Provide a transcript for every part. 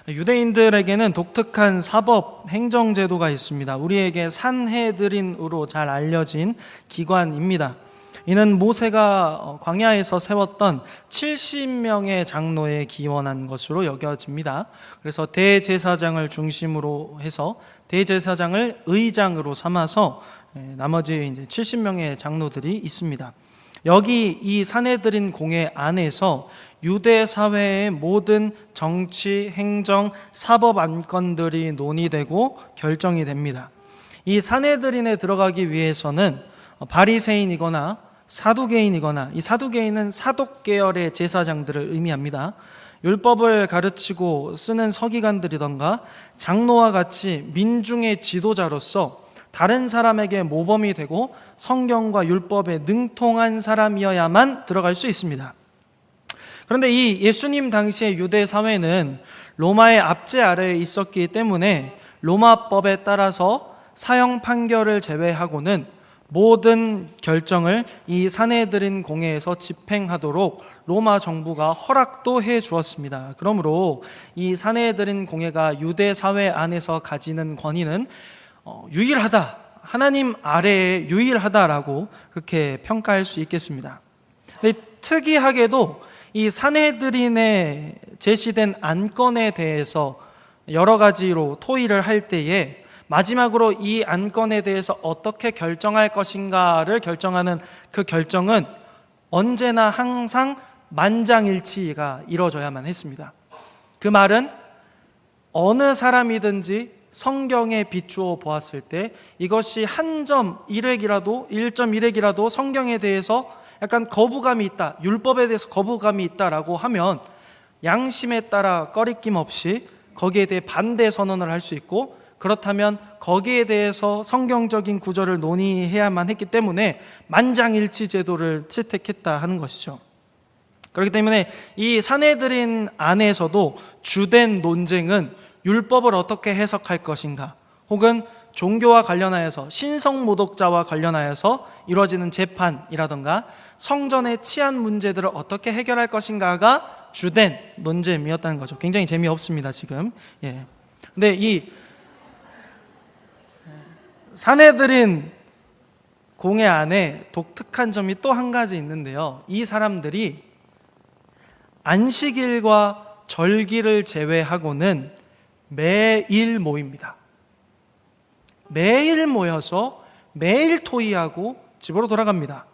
유대인들에게는 독특한 사법 행정제도가 있습니다. 우리에게 산헤드린으로 잘 알려진 기관입니다. 이는 모세가 광야에서 세웠던 70명의 장로에 기원한 것으로 여겨집니다. 그래서 대제사장을 중심으로 해서 대제사장을 의장으로 삼아서 나머지 이제 70명의 장로들이 있습니다. 여기 이 산헤드린 공회 안에서 유대 사회의 모든 정치, 행정, 사법 안건들이 논의되고 결정이 됩니다. 이 산헤드린에 들어가기 위해서는 바리새인이거나 사두개인이거나, 이 사두개인은 사독 계열의 제사장들을 의미합니다. 율법을 가르치고 쓰는 서기관들이던가 장로와 같이 민중의 지도자로서 다른 사람에게 모범이 되고 성경과 율법에 능통한 사람이어야만 들어갈 수 있습니다. 그런데 이 예수님 당시의 유대 사회는 로마의 압제 아래에 있었기 때문에 로마법에 따라서 사형 판결을 제외하고는 모든 결정을 이 산헤드린 공회에서 집행하도록 로마 정부가 허락도 해 주었습니다. 그러므로 이 산헤드린 공회가 유대 사회 안에서 가지는 권위는 유일하다, 하나님 아래에 유일하다라고 그렇게 평가할 수 있겠습니다. 근데 특이하게도 이 산헤드린에 제시된 안건에 대해서 여러 가지로 토의를 할 때에 마지막으로 이 안건에 대해서 어떻게 결정할 것인가를 결정하는 그 결정은 언제나 항상 만장일치가 이루어져야만 했습니다. 그 말은 어느 사람이든지 성경에 비추어 보았을 때 이것이 한 점 1획이라도 1.1획이라도 성경에 대해서 약간 거부감이 있다, 율법에 대해서 거부감이 있다라고 하면 양심에 따라 꺼리낌 없이 거기에 대해 반대 선언을 할 수 있고, 그렇다면 거기에 대해서 성경적인 구절을 논의해야만 했기 때문에 만장일치 제도를 채택했다 하는 것이죠. 그렇기 때문에 이 산헤드린 안에서도 주된 논쟁은 율법을 어떻게 해석할 것인가, 혹은 종교와 관련하여서 신성모독자와 관련하여서 이루어지는 재판이라던가 성전의 치안 문제들을 어떻게 해결할 것인가가 주된 논쟁이었다는 거죠. 굉장히 재미없습니다 지금. 근데 이 산헤드린 공회 안에 독특한 점이 또 한 가지 있는데요, 이 사람들이 안식일과 절기를 제외하고는 매일 모입니다. 매일 모여서 매일 토의하고 집으로 돌아갑니다.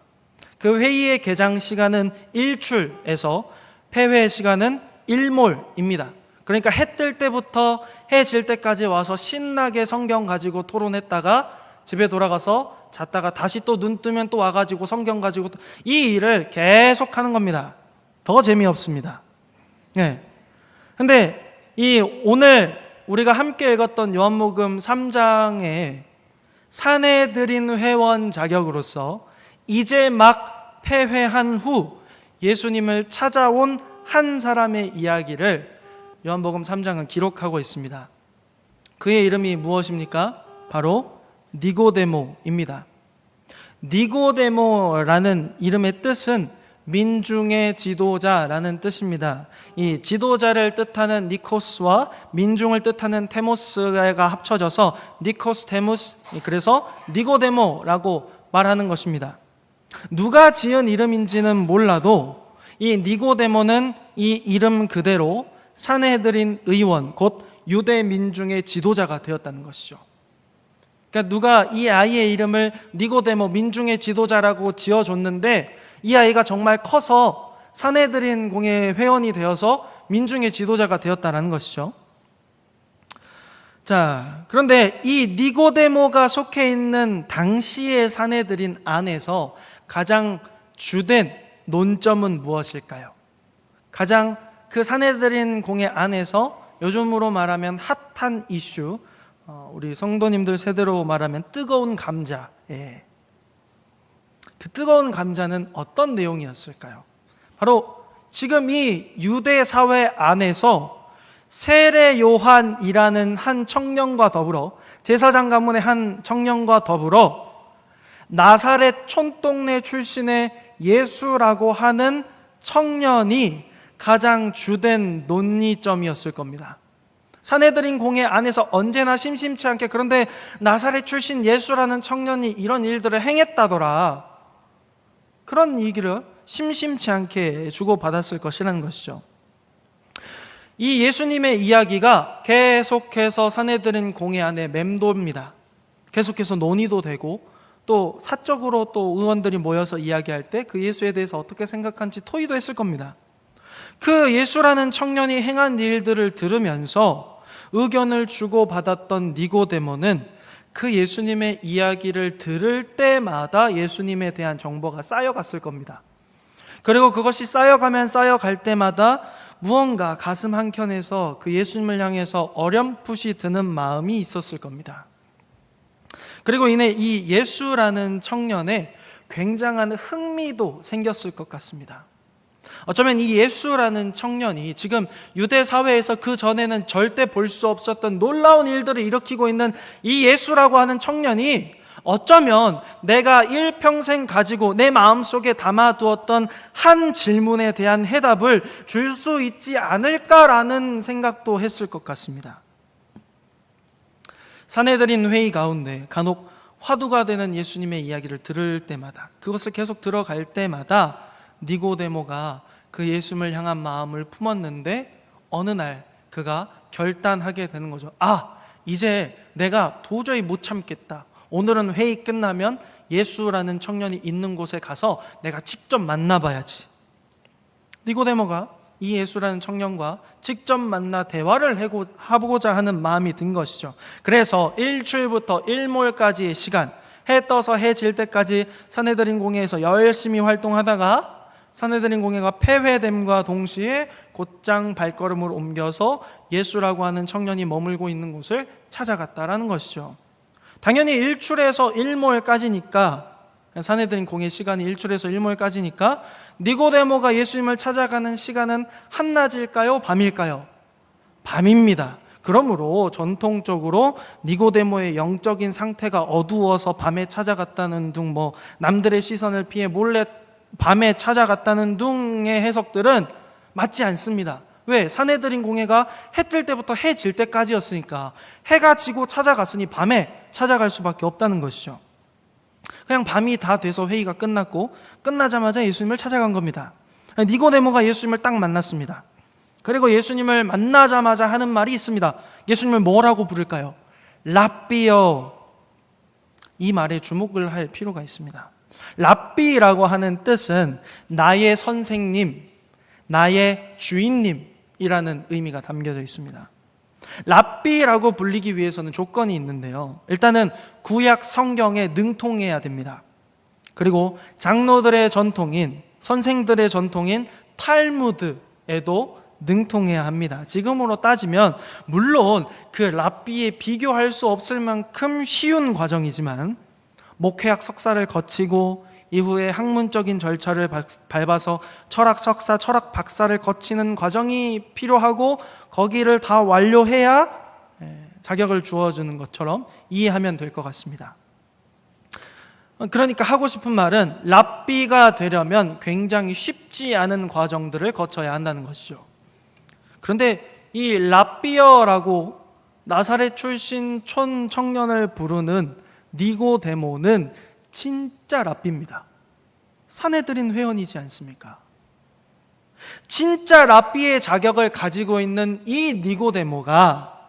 그 회의의 개장 시간은 일출에서 폐회 시간은 일몰입니다. 그러니까 해 뜰 때부터 해 질 때까지 와서 신나게 성경 가지고 토론했다가 집에 돌아가서 잤다가 다시 또 눈 뜨면 또 와가지고 성경 가지고 이 일을 계속 하는 겁니다. 더 재미없습니다. 근데 이 오늘 우리가 함께 읽었던 요한복음 3장의 산헤드린 회원 자격으로서 이제 막 폐회한 후 예수님을 찾아온 한 사람의 이야기를 요한복음 3장은 기록하고 있습니다. 그의 이름이 무엇입니까? 바로 니고데모입니다. 니고데모라는 이름의 뜻은 민중의 지도자라는 뜻입니다. 이 지도자를 뜻하는 니코스와 민중을 뜻하는 테모스가 합쳐져서 니코스테무스, 그래서 니고데모라고 말하는 것입니다. 누가 지은 이름인지는 몰라도 이 니고데모는 이 이름 그대로 산헤드린 의원, 곧 유대 민중의 지도자가 되었다는 것이죠. 그러니까 누가 이 아이의 이름을 니고데모, 민중의 지도자라고 지어줬는데 이 아이가 정말 커서 산헤드린 공회 회원이 되어서 민중의 지도자가 되었다는 것이죠. 자, 그런데 이 니고데모가 속해 있는 당시의 산헤드린 안에서 가장 주된 논점은 무엇일까요? 가장 그 산헤드린 공회 안에서 요즘으로 말하면 핫한 이슈, 우리 성도님들 세대로 말하면 뜨거운 감자. 그 뜨거운 감자는 어떤 내용이었을까요? 바로 지금 이 유대 사회 안에서 세례 요한이라는 한 청년과 더불어, 제사장 가문의 한 청년과 더불어 나사렛 촌동네 출신의 예수라고 하는 청년이 가장 주된 논의점이었을 겁니다. 산헤드린 공회 안에서 언제나 심심치 않게 그런데 나사렛 출신 예수라는 청년이 이런 일들을 행했다더라. 그런 얘기를 심심치 않게 주고받았을 것이라는 것이죠. 이 예수님의 이야기가 계속해서 산헤드린 공회 안에 맴돕니다. 계속해서 논의도 되고 또 사적으로 또 의원들이 모여서 이야기할 때 그 예수에 대해서 어떻게 생각하는지 토의도 했을 겁니다. 그 예수라는 청년이 행한 일들을 들으면서 의견을 주고받았던 니고데모는 그 예수님의 이야기를 들을 때마다 예수님에 대한 정보가 쌓여갔을 겁니다. 그리고 그것이 쌓여갈 때마다 무언가 가슴 한켠에서 그 예수님을 향해서 어렴풋이 드는 마음이 있었을 겁니다. 그리고 이내 이 예수라는 청년에 굉장한 흥미도 생겼을 것 같습니다. 어쩌면 이 예수라는 청년이 지금 유대 사회에서 그 전에는 절대 볼 수 없었던 놀라운 일들을 일으키고 있는 이 예수라고 하는 청년이 어쩌면 내가 일평생 가지고 내 마음속에 담아두었던 한 질문에 대한 해답을 줄 수 있지 않을까라는 생각도 했을 것 같습니다. 산헤드린 회의 가운데 간혹 화두가 되는 예수님의 이야기를 들을 때마다, 그것을 계속 들어갈 때마다 니고데모가 그 예수님을 향한 마음을 품었는데 어느 날 그가 결단하게 되는 거죠. 이제 내가 도저히 못 참겠다. 오늘은 회의 끝나면 예수라는 청년이 있는 곳에 가서 내가 직접 만나봐야지. 니고데모가 이 예수라는 청년과 직접 만나 대화를 해보고자 하는 마음이 든 것이죠. 그래서 일출부터 일몰까지의 시간, 해 떠서 해 질 때까지 산헤드린 공회에서 열심히 활동하다가 산헤드린 공회가 폐회됨과 동시에 곧장 발걸음을 옮겨서 예수라고 하는 청년이 머물고 있는 곳을 찾아갔다라는 것이죠. 당연히 일출에서 일몰까지니까, 산헤드린 공회 시간이 일출에서 일몰까지니까 니고데모가 예수님을 찾아가는 시간은 한낮일까요? 밤일까요? 밤입니다. 그러므로 전통적으로 니고데모의 영적인 상태가 어두워서 밤에 찾아갔다는 등 남들의 시선을 피해 몰래 밤에 찾아갔다는 등의 해석들은 맞지 않습니다. 왜? 산헤드린 공회가 해 뜰 때부터 해 질 때까지였으니까 해가 지고 찾아갔으니 밤에 찾아갈 수밖에 없다는 것이죠. 그냥 밤이 다 돼서 회의가 끝났고 끝나자마자 예수님을 찾아간 겁니다. 니고데모가 예수님을 딱 만났습니다. 그리고 예수님을 만나자마자 하는 말이 있습니다. 예수님을 뭐라고 부를까요? 랍비여. 이 말에 주목을 할 필요가 있습니다. 랍비라고 하는 뜻은 나의 선생님, 나의 주인님이라는 의미가 담겨져 있습니다. 랍비라고 불리기 위해서는 조건이 있는데요. 일단은 구약 성경에 능통해야 됩니다. 그리고 장로들의 전통인, 선생들의 전통인 탈무드에도 능통해야 합니다. 지금으로 따지면 물론 그 랍비에 비교할 수 없을 만큼 쉬운 과정이지만 목회학 석사를 거치고 이후에 학문적인 절차를 밟아서 철학 석사, 철학 박사를 거치는 과정이 필요하고 거기를 다 완료해야 자격을 주어주는 것처럼 이해하면 될 것 같습니다. 그러니까 하고 싶은 말은 랍비가 되려면 굉장히 쉽지 않은 과정들을 거쳐야 한다는 것이죠. 그런데 이 랍비어라고 나사렛 출신 청년을 부르는 니고데모는 진짜 랍비입니다. 산헤드린 회원이지 않습니까? 진짜 랍비의 자격을 가지고 있는 이 니고데모가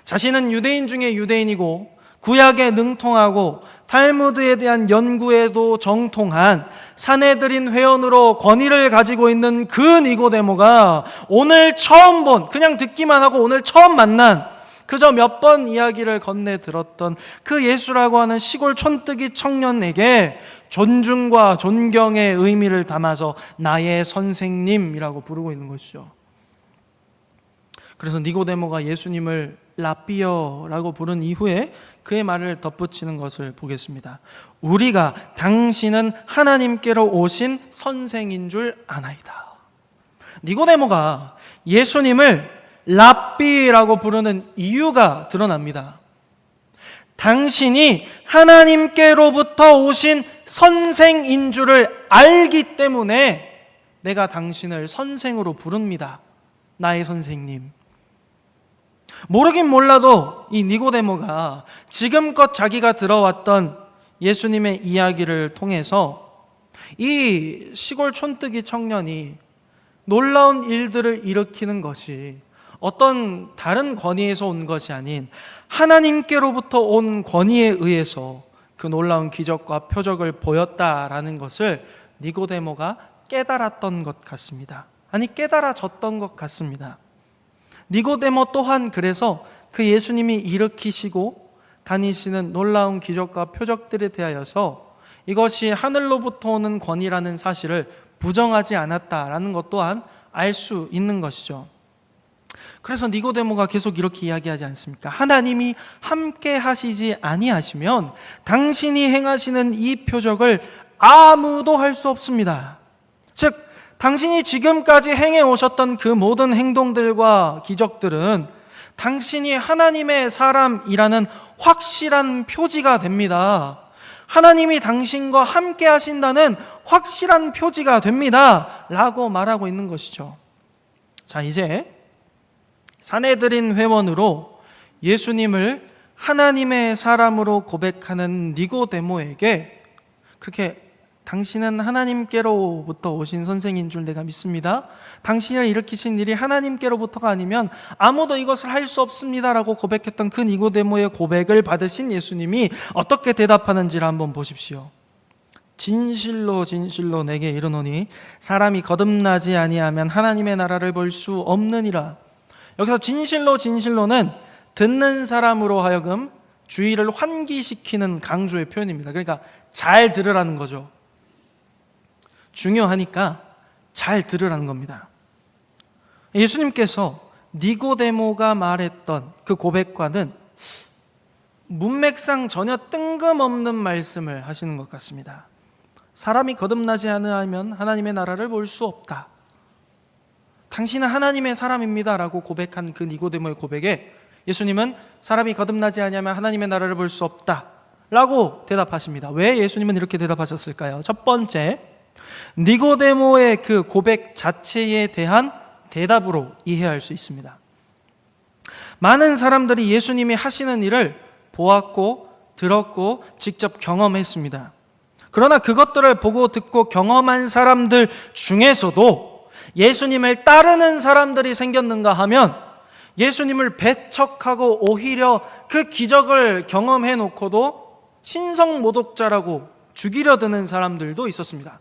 자신은 유대인 중에 유대인이고 구약에 능통하고 탈무드에 대한 연구에도 정통한 산헤드린 회원으로 권위를 가지고 있는 그 니고데모가 오늘 처음 본, 그냥 듣기만 하고 오늘 처음 만난, 그저 몇 번 이야기를 건네 들었던 그 예수라고 하는 시골 촌뜨기 청년에게 존중과 존경의 의미를 담아서 나의 선생님이라고 부르고 있는 것이죠. 그래서 니고데모가 예수님을 랍비어라고 부른 이후에 그의 말을 덧붙이는 것을 보겠습니다. 우리가 당신은 하나님께로 오신 선생인 줄 아나이다. 니고데모가 예수님을 랍비라고 부르는 이유가 드러납니다. 당신이 하나님께로부터 오신 선생인 줄을 알기 때문에 내가 당신을 선생으로 부릅니다. 나의 선생님. 모르긴 몰라도 이 니고데모가 지금껏 자기가 들어왔던 예수님의 이야기를 통해서 이 시골 촌뜨기 청년이 놀라운 일들을 일으키는 것이 어떤 다른 권위에서 온 것이 아닌 하나님께로부터 온 권위에 의해서 그 놀라운 기적과 표적을 보였다라는 것을 니고데모가 깨달았던 것 같습니다. 아니, 깨달아졌던 것 같습니다. 니고데모 또한 그래서 그 예수님이 일으키시고 다니시는 놀라운 기적과 표적들에 대하여서 이것이 하늘로부터 오는 권위라는 사실을 부정하지 않았다라는 것 또한 알 수 있는 것이죠. 그래서 니고데모가 계속 이렇게 이야기하지 않습니까? 하나님이 함께 하시지 아니하시면 당신이 행하시는 이 표적을 아무도 할 수 없습니다. 즉, 당신이 지금까지 행해 오셨던 그 모든 행동들과 기적들은 당신이 하나님의 사람이라는 확실한 표지가 됩니다. 하나님이 당신과 함께 하신다는 확실한 표지가 됩니다. 라고 말하고 있는 것이죠. 자, 이제 산헤드린 회원으로 예수님을 하나님의 사람으로 고백하는 니고데모에게 그렇게 당신은 하나님께로부터 오신 선생인 줄 내가 믿습니다. 당신을 일으키신 일이 하나님께로부터가 아니면 아무도 이것을 할 수 없습니다라고 고백했던 그 니고데모의 고백을 받으신 예수님이 어떻게 대답하는지를 한번 보십시오. 진실로 진실로 내게 이르노니 사람이 거듭나지 아니하면 하나님의 나라를 볼 수 없느니라. 여기서 진실로 진실로는 듣는 사람으로 하여금 주의를 환기시키는 강조의 표현입니다. 그러니까 잘 들으라는 거죠. 중요하니까 잘 들으라는 겁니다. 예수님께서 니고데모가 말했던 그 고백과는 문맥상 전혀 뜬금없는 말씀을 하시는 것 같습니다. 사람이 거듭나지 않으면 하나님의 나라를 볼 수 없다. 당신은 하나님의 사람입니다 라고 고백한 그 니고데모의 고백에 예수님은 사람이 거듭나지 않으면 하나님의 나라를 볼 수 없다 라고 대답하십니다. 왜 예수님은 이렇게 대답하셨을까요? 첫 번째, 니고데모의 그 고백 자체에 대한 대답으로 이해할 수 있습니다. 많은 사람들이 예수님이 하시는 일을 보았고 들었고 직접 경험했습니다. 그러나 그것들을 보고 듣고 경험한 사람들 중에서도 예수님을 따르는 사람들이 생겼는가 하면 예수님을 배척하고 오히려 그 기적을 경험해 놓고도 신성모독자라고 죽이려 드는 사람들도 있었습니다.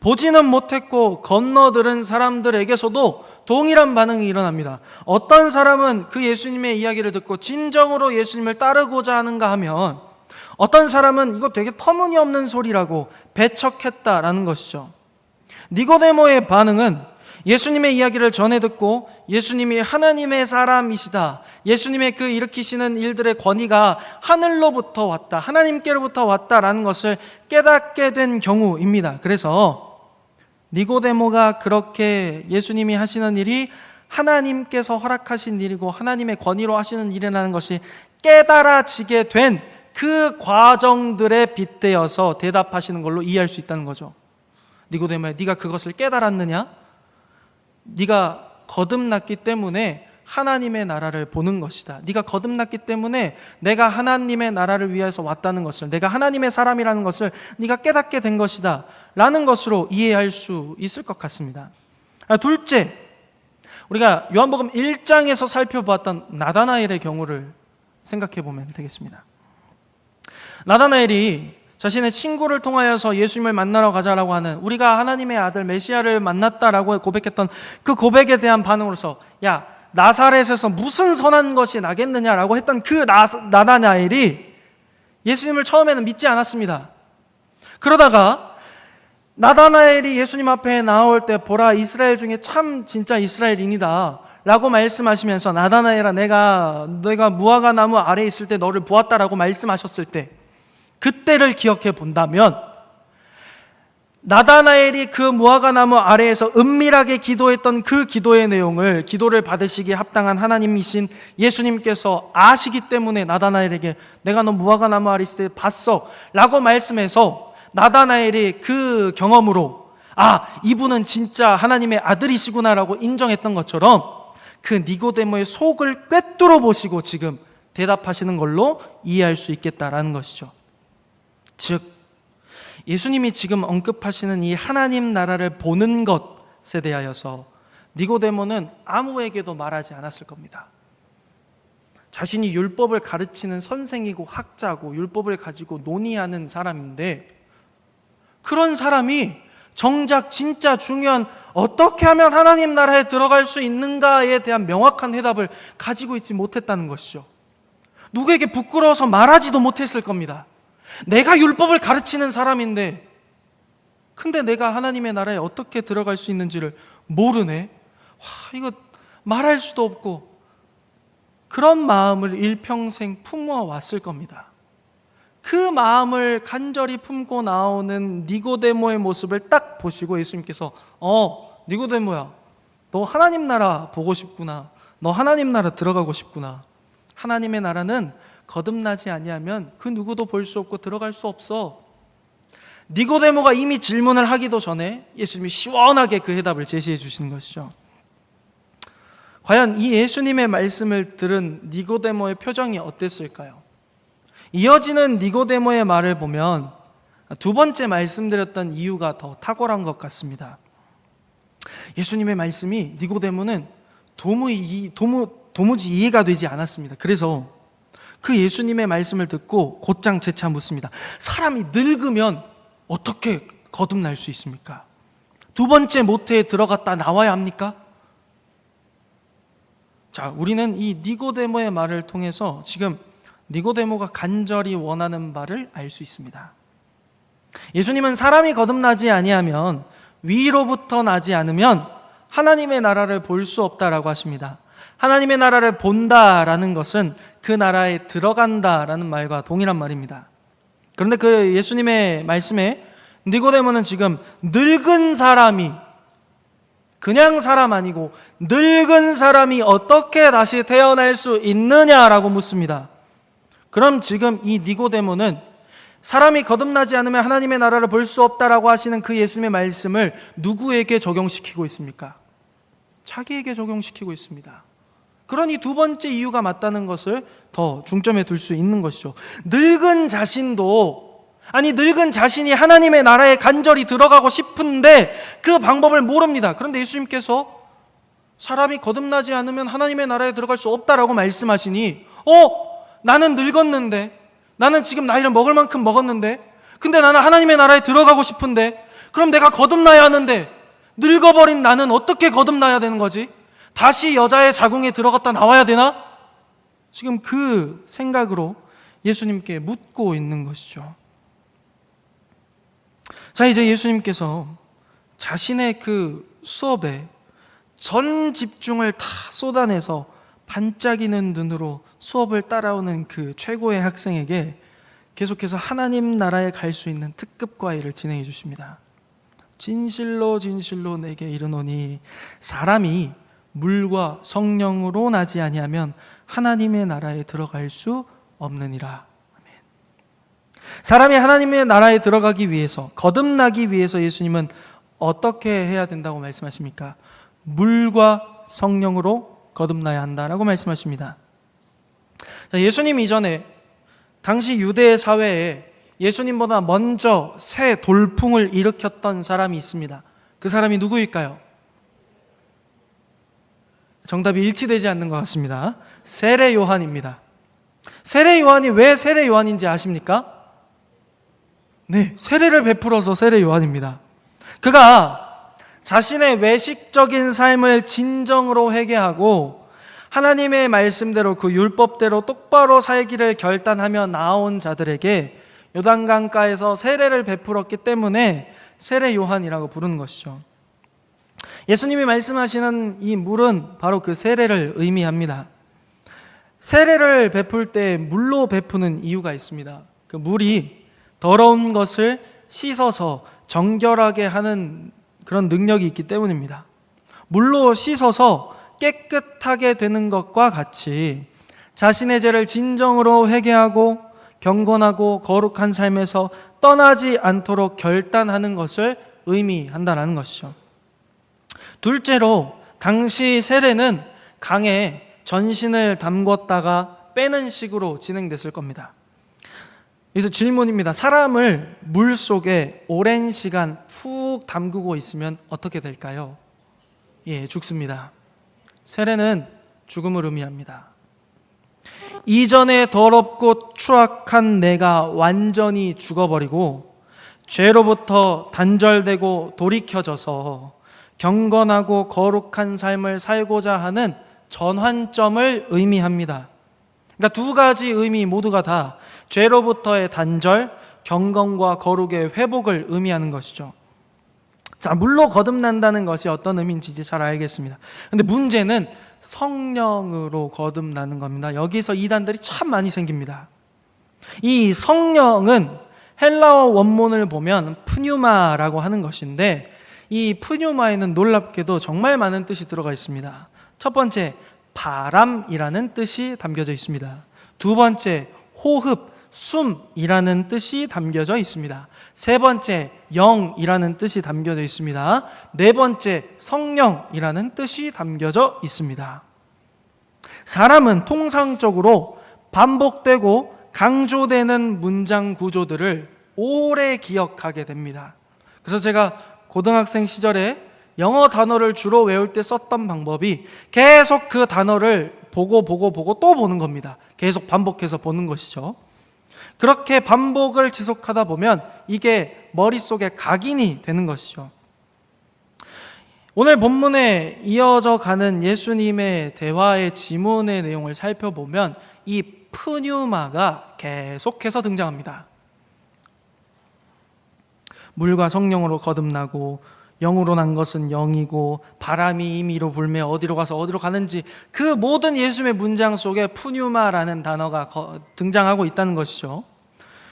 보지는 못했고 건너들은 사람들에게서도 동일한 반응이 일어납니다. 어떤 사람은 그 예수님의 이야기를 듣고 진정으로 예수님을 따르고자 하는가 하면 어떤 사람은 이거 되게 터무니없는 소리라고 배척했다라는 것이죠. 니고데모의 반응은 예수님의 이야기를 전해 듣고 예수님이 하나님의 사람이시다, 예수님의 그 일으키시는 일들의 권위가 하늘로부터 왔다, 하나님께로부터 왔다라는 것을 깨닫게 된 경우입니다. 그래서 니고데모가 그렇게 예수님이 하시는 일이 하나님께서 허락하신 일이고 하나님의 권위로 하시는 일이라는 것이 깨달아지게 된 그 과정들에 빗대어서 대답하시는 걸로 이해할 수 있다는 거죠. 니고데모야, 네가 그것을 깨달았느냐? 네가 거듭났기 때문에 하나님의 나라를 보는 것이다. 네가 거듭났기 때문에 내가 하나님의 나라를 위해서 왔다는 것을, 내가 하나님의 사람이라는 것을 네가 깨닫게 된 것이다 라는 것으로 이해할 수 있을 것 같습니다. 둘째, 우리가 요한복음 1장에서 살펴보았던 나다나엘의 경우를 생각해 보면 되겠습니다. 나다나엘이 자신의 친구를 통하여서 예수님을 만나러 가자라고 하는, 우리가 하나님의 아들 메시아를 만났다라고 고백했던 그 고백에 대한 반응으로서 야, 나사렛에서 무슨 선한 것이 나겠느냐라고 했던 그 나다나엘이 예수님을 처음에는 믿지 않았습니다. 그러다가 나다나엘이 예수님 앞에 나올 때 보라, 이스라엘 중에 참 진짜 이스라엘인이다 라고 말씀하시면서 나다나엘아, 내가 무화과 나무 아래에 있을 때 너를 보았다라고 말씀하셨을 때 그때를 기억해 본다면 나다나엘이 그 무화과 나무 아래에서 은밀하게 기도했던 그 기도의 내용을, 기도를 받으시기에 합당한 하나님이신 예수님께서 아시기 때문에 나다나엘에게 내가 너 무화과 나무 아래 있을 때 봤어 라고 말씀해서 나다나엘이 그 경험으로 아, 이분은 진짜 하나님의 아들이시구나라고 인정했던 것처럼 그 니고데모의 속을 꿰뚫어 보시고 지금 대답하시는 걸로 이해할 수 있겠다라는 것이죠. 즉 예수님이 지금 언급하시는 이 하나님 나라를 보는 것에 대하여서 니고데모는 아무에게도 말하지 않았을 겁니다. 자신이 율법을 가르치는 선생이고 학자고 율법을 가지고 논의하는 사람인데, 그런 사람이 정작 진짜 중요한 어떻게 하면 하나님 나라에 들어갈 수 있는가에 대한 명확한 해답을 가지고 있지 못했다는 것이죠. 누구에게 부끄러워서 말하지도 못했을 겁니다. 내가 율법을 가르치는 사람인데, 근데 내가 하나님의 나라에 어떻게 들어갈 수 있는지를 모르네. 이거 말할 수도 없고, 그런 마음을 일평생 품어왔을 겁니다. 그 마음을 간절히 품고 나오는 니고데모의 모습을 딱 보시고 예수님께서 니고데모야, 너 하나님 나라 보고 싶구나. 너 하나님 나라 들어가고 싶구나. 하나님의 나라는 거듭나지 아니하면 그 누구도 볼 수 없고 들어갈 수 없어. 니고데모가 이미 질문을 하기도 전에 예수님이 시원하게 그 해답을 제시해 주시는 것이죠. 과연 이 예수님의 말씀을 들은 니고데모의 표정이 어땠을까요? 이어지는 니고데모의 말을 보면 두 번째 말씀드렸던 이유가 더 탁월한 것 같습니다. 예수님의 말씀이 니고데모는 도무지 이해가 되지 않았습니다. 그래서 그 예수님의 말씀을 듣고 곧장 재차 묻습니다. 사람이 늙으면 어떻게 거듭날 수 있습니까? 두 번째 모태에 들어갔다 나와야 합니까? 자, 우리는 이 니고데모의 말을 통해서 지금 니고데모가 간절히 원하는 바를 알 수 있습니다. 예수님은 사람이 거듭나지 아니하면, 위로부터 나지 않으면 하나님의 나라를 볼 수 없다라고 하십니다. 하나님의 나라를 본다라는 것은 그 나라에 들어간다라는 말과 동일한 말입니다. 그런데 그 예수님의 말씀에 니고데모는 지금 늙은 사람이, 그냥 사람 아니고 늙은 사람이 어떻게 다시 태어날 수 있느냐라고 묻습니다. 그럼 지금 이 니고데모는 사람이 거듭나지 않으면 하나님의 나라를 볼 수 없다라고 하시는 그 예수님의 말씀을 누구에게 적용시키고 있습니까? 자기에게 적용시키고 있습니다. 그러니 두 번째 이유가 맞다는 것을 더 중점에 둘 수 있는 것이죠. 늙은 자신이 하나님의 나라에 간절히 들어가고 싶은데 그 방법을 모릅니다. 그런데 예수님께서 사람이 거듭나지 않으면 하나님의 나라에 들어갈 수 없다라고 말씀하시니, 나는 늙었는데, 나는 지금 나이를 먹을 만큼 먹었는데, 근데 나는 하나님의 나라에 들어가고 싶은데, 그럼 내가 거듭나야 하는데, 늙어버린 나는 어떻게 거듭나야 되는 거지? 다시 여자의 자궁에 들어갔다 나와야 되나? 지금 그 생각으로 예수님께 묻고 있는 것이죠. 자, 이제 예수님께서 자신의 그 수업에 전 집중을 다 쏟아내서 반짝이는 눈으로 수업을 따라오는 그 최고의 학생에게 계속해서 하나님 나라에 갈 수 있는 특급 과외를 진행해 주십니다. 진실로 진실로 내게 이르노니 사람이 물과 성령으로 나지 아니하면 하나님의 나라에 들어갈 수 없느니라. 사람이 하나님의 나라에 들어가기 위해서, 거듭나기 위해서 예수님은 어떻게 해야 된다고 말씀하십니까? 물과 성령으로 거듭나야 한다라고 말씀하십니다. 자, 예수님 이전에 당시 유대 사회에 예수님보다 먼저 새 돌풍을 일으켰던 사람이 있습니다. 그 사람이 누구일까요? 정답이 일치되지 않는 것 같습니다. 세례 요한입니다. 세례 요한이 왜 세례 요한인지 아십니까? 네, 세례를 베풀어서 세례 요한입니다. 그가 자신의 외식적인 삶을 진정으로 회개하고 하나님의 말씀대로 그 율법대로 똑바로 살기를 결단하며 나온 자들에게 요단강가에서 세례를 베풀었기 때문에 세례 요한이라고 부르는 것이죠. 예수님이 말씀하시는 이 물은 바로 그 세례를 의미합니다. 세례를 베풀 때 물로 베푸는 이유가 있습니다. 그 물이 더러운 것을 씻어서 정결하게 하는 그런 능력이 있기 때문입니다. 물로 씻어서 깨끗하게 되는 것과 같이 자신의 죄를 진정으로 회개하고 경건하고 거룩한 삶에서 떠나지 않도록 결단하는 것을 의미한다는 것이죠. 둘째로 당시 세례는 강에 전신을 담궜다가 빼는 식으로 진행됐을 겁니다. 그래서 질문입니다. 사람을 물 속에 오랜 시간 푹 담그고 있으면 어떻게 될까요? 예, 죽습니다. 세례는 죽음을 의미합니다. 이전에 더럽고 추악한 내가 완전히 죽어버리고 죄로부터 단절되고 돌이켜져서 경건하고 거룩한 삶을 살고자 하는 전환점을 의미합니다. 그러니까 두 가지 의미 모두가 다 죄로부터의 단절, 경건과 거룩의 회복을 의미하는 것이죠. 자, 물로 거듭난다는 것이 어떤 의미인지 이제 잘 알겠습니다. 근데 문제는 성령으로 거듭나는 겁니다. 여기서 이단들이 참 많이 생깁니다. 이 성령은 헬라어 원문을 보면 푸뉴마라고 하는 것인데, 이 푸뉴마에는 놀랍게도 정말 많은 뜻이 들어가 있습니다. 첫 번째, 바람이라는 뜻이 담겨져 있습니다. 두 번째, 호흡, 숨이라는 뜻이 담겨져 있습니다. 세 번째, 영이라는 뜻이 담겨져 있습니다. 네 번째, 성령이라는 뜻이 담겨져 있습니다. 사람은 통상적으로 반복되고 강조되는 문장 구조들을 오래 기억하게 됩니다. 그래서 제가 고등학생 시절에 영어 단어를 주로 외울 때 썼던 방법이 계속 그 단어를 보고 또 보는 겁니다. 계속 반복해서 보는 것이죠. 그렇게 반복을 지속하다 보면 이게 머릿속에 각인이 되는 것이죠. 오늘 본문에 이어져 가는 예수님의 대화의 지문의 내용을 살펴보면 이 푸뉴마가 계속해서 등장합니다. 물과 성령으로 거듭나고 영으로 난 것은 영이고 바람이 임의로 불며 어디로 가서 어디로 가는지, 그 모든 예수님의 문장 속에 푸뉴마라는 단어가 등장하고 있다는 것이죠.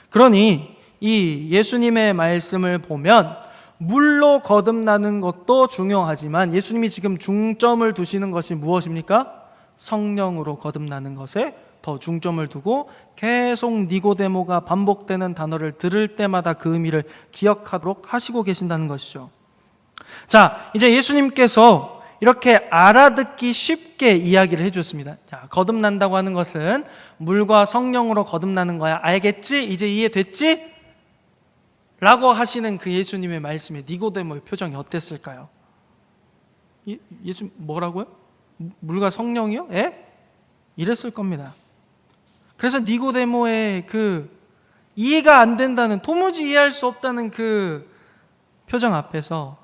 그러니 이 예수님의 말씀을 보면 물로 거듭나는 것도 중요하지만 예수님이 지금 중점을 두시는 것이 무엇입니까? 성령으로 거듭나는 것에 더 중점을 두고 계속 니고데모가 반복되는 단어를 들을 때마다 그 의미를 기억하도록 하시고 계신다는 것이죠. 자, 이제 예수님께서 이렇게 알아듣기 쉽게 이야기를 해줬습니다. 자, 거듭난다고 하는 것은 물과 성령으로 거듭나는 거야. 알겠지? 이제 이해됐지? 라고 하시는 그 예수님의 말씀에 니고데모의 표정이 어땠을까요? 예수 뭐라고요? 물과 성령이요? 예? 이랬을 겁니다. 그래서 니고데모의 그 이해가 안 된다는, 도무지 이해할 수 없다는 그 표정 앞에서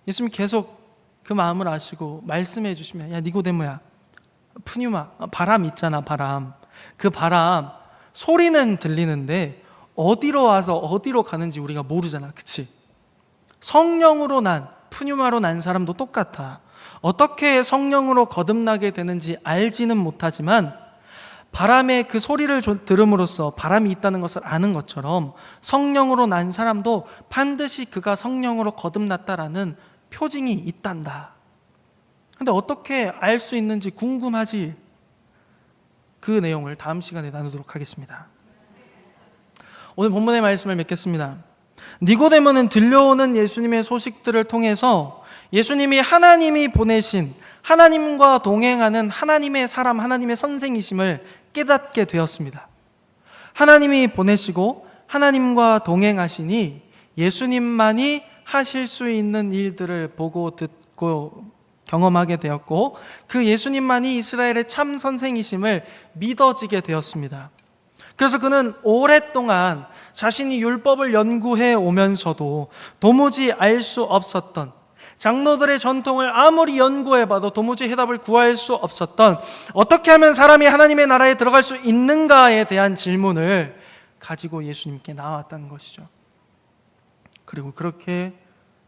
예수님 계속 그 마음을 아시고 말씀해 주시면, 야 니고데모야, 푸뉴마, 바람 있잖아, 바람. 그 바람 소리는 들리는데 어디로 와서 어디로 가는지 우리가 모르잖아, 그치? 성령으로 난, 푸뉴마로 난 사람도 똑같아. 어떻게 성령으로 거듭나게 되는지 알지는 못하지만 바람의 그 소리를 들음으로써 바람이 있다는 것을 아는 것처럼 성령으로 난 사람도 반드시 그가 성령으로 거듭났다라는 표징이 있단다. 근데 어떻게 알 수 있는지 궁금하지? 그 내용을 다음 시간에 나누도록 하겠습니다. 오늘 본문의 말씀을 맺겠습니다. 니고데모는 들려오는 예수님의 소식들을 통해서 예수님이 하나님이 보내신, 하나님과 동행하는 하나님의 사람, 하나님의 선생이심을 깨닫게 되었습니다. 하나님이 보내시고 하나님과 동행하시니 예수님만이 하실 수 있는 일들을 보고 듣고 경험하게 되었고, 그 예수님만이 이스라엘의 참 선생이심을 믿어지게 되었습니다. 그래서 그는 오랫동안 자신이 율법을 연구해 오면서도 도무지 알 수 없었던, 장로들의 전통을 아무리 연구해봐도 도무지 해답을 구할 수 없었던, 어떻게 하면 사람이 하나님의 나라에 들어갈 수 있는가에 대한 질문을 가지고 예수님께 나왔다는 것이죠. 그리고 그렇게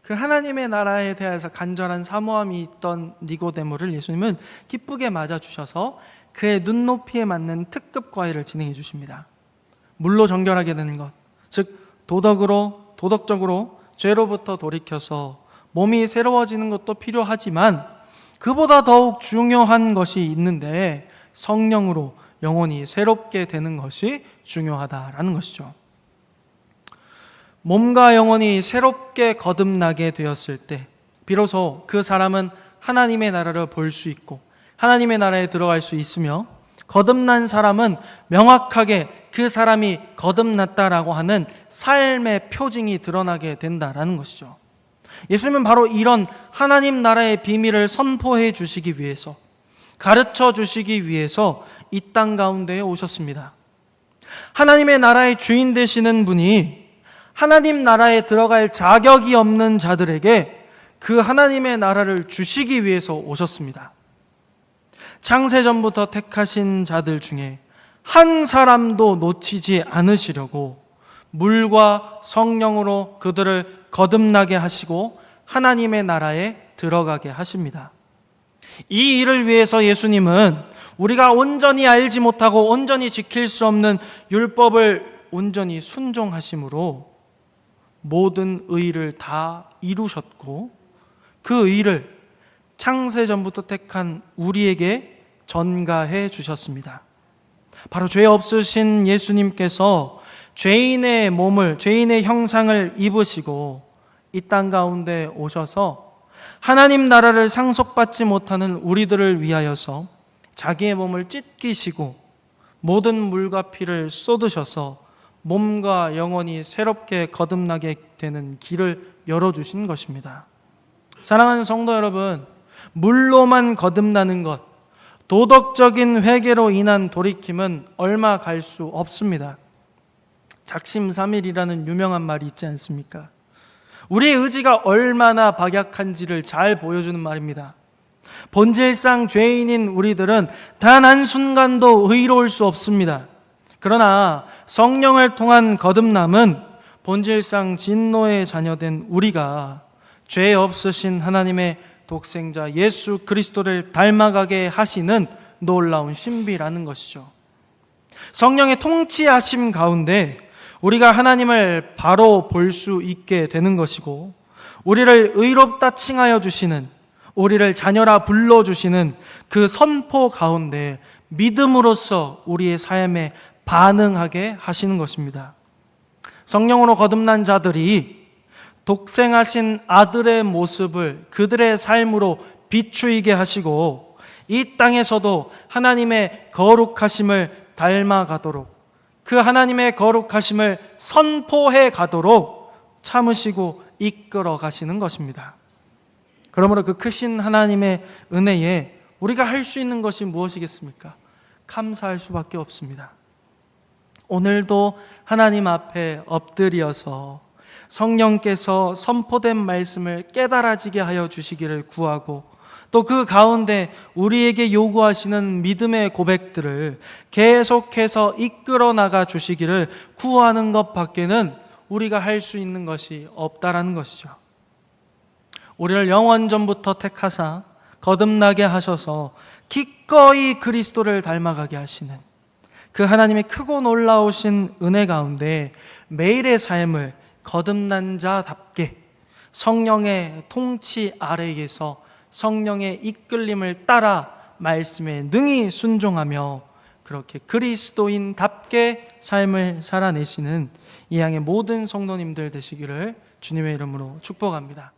그 하나님의 나라에 대해서 간절한 사모함이 있던 니고데모를 예수님은 기쁘게 맞아주셔서 그의 눈높이에 맞는 특급 과외를 진행해 주십니다. 물로 정결하게 되는 것, 즉 도덕적으로 죄로부터 돌이켜서 몸이 새로워지는 것도 필요하지만 그보다 더욱 중요한 것이 있는데, 성령으로 영혼이 새롭게 되는 것이 중요하다라는 것이죠. 몸과 영혼이 새롭게 거듭나게 되었을 때 비로소 그 사람은 하나님의 나라를 볼 수 있고 하나님의 나라에 들어갈 수 있으며, 거듭난 사람은 명확하게 그 사람이 거듭났다라고 하는 삶의 표징이 드러나게 된다라는 것이죠. 예수님은 바로 이런 하나님 나라의 비밀을 선포해 주시기 위해서, 가르쳐 주시기 위해서 이 땅 가운데에 오셨습니다. 하나님의 나라의 주인 되시는 분이 하나님 나라에 들어갈 자격이 없는 자들에게 그 하나님의 나라를 주시기 위해서 오셨습니다. 창세전부터 택하신 자들 중에 한 사람도 놓치지 않으시려고 물과 성령으로 그들을 거듭나게 하시고 하나님의 나라에 들어가게 하십니다. 이 일을 위해서 예수님은 우리가 온전히 알지 못하고 온전히 지킬 수 없는 율법을 온전히 순종하심으로 모든 의를 다 이루셨고, 그 의를 창세전부터 택한 우리에게 전가해 주셨습니다. 바로 죄 없으신 예수님께서 죄인의 몸을, 죄인의 형상을 입으시고 이 땅 가운데 오셔서 하나님 나라를 상속받지 못하는 우리들을 위하여서 자기의 몸을 찢기시고 모든 물과 피를 쏟으셔서 몸과 영혼이 새롭게 거듭나게 되는 길을 열어주신 것입니다. 사랑하는 성도 여러분, 물로만 거듭나는 것, 도덕적인 회개로 인한 돌이킴은 얼마 갈 수 없습니다. 작심삼일이라는 유명한 말이 있지 않습니까? 우리의 의지가 얼마나 박약한지를 잘 보여주는 말입니다. 본질상 죄인인 우리들은 단 한순간도 의로울 수 없습니다. 그러나 성령을 통한 거듭남은 본질상 진노의 자녀된 우리가 죄 없으신 하나님의 독생자 예수 그리스도를 닮아가게 하시는 놀라운 신비라는 것이죠. 성령의 통치하심 가운데 우리가 하나님을 바로 볼 수 있게 되는 것이고, 우리를 의롭다 칭하여 주시는, 우리를 자녀라 불러주시는 그 선포 가운데 믿음으로써 우리의 삶에 반응하게 하시는 것입니다. 성령으로 거듭난 자들이 독생하신 아들의 모습을 그들의 삶으로 비추이게 하시고, 이 땅에서도 하나님의 거룩하심을 닮아가도록, 그 하나님의 거룩하심을 선포해 가도록 참으시고 이끌어 가시는 것입니다. 그러므로 그 크신 하나님의 은혜에 우리가 할 수 있는 것이 무엇이겠습니까? 감사할 수밖에 없습니다. 오늘도 하나님 앞에 엎드려서 성령께서 선포된 말씀을 깨달아지게 하여 주시기를 구하고, 또 그 가운데 우리에게 요구하시는 믿음의 고백들을 계속해서 이끌어 나가 주시기를 구하는 것 밖에는 우리가 할 수 있는 것이 없다라는 것이죠. 우리를 영원전부터 택하사 거듭나게 하셔서 기꺼이 그리스도를 닮아가게 하시는 그 하나님의 크고 놀라우신 은혜 가운데 매일의 삶을 거듭난 자답게 성령의 통치 아래에서 성령의 이끌림을 따라 말씀에 능히 순종하며 그렇게 그리스도인답게 삶을 살아내시는 이 양의 모든 성도님들 되시기를 주님의 이름으로 축복합니다.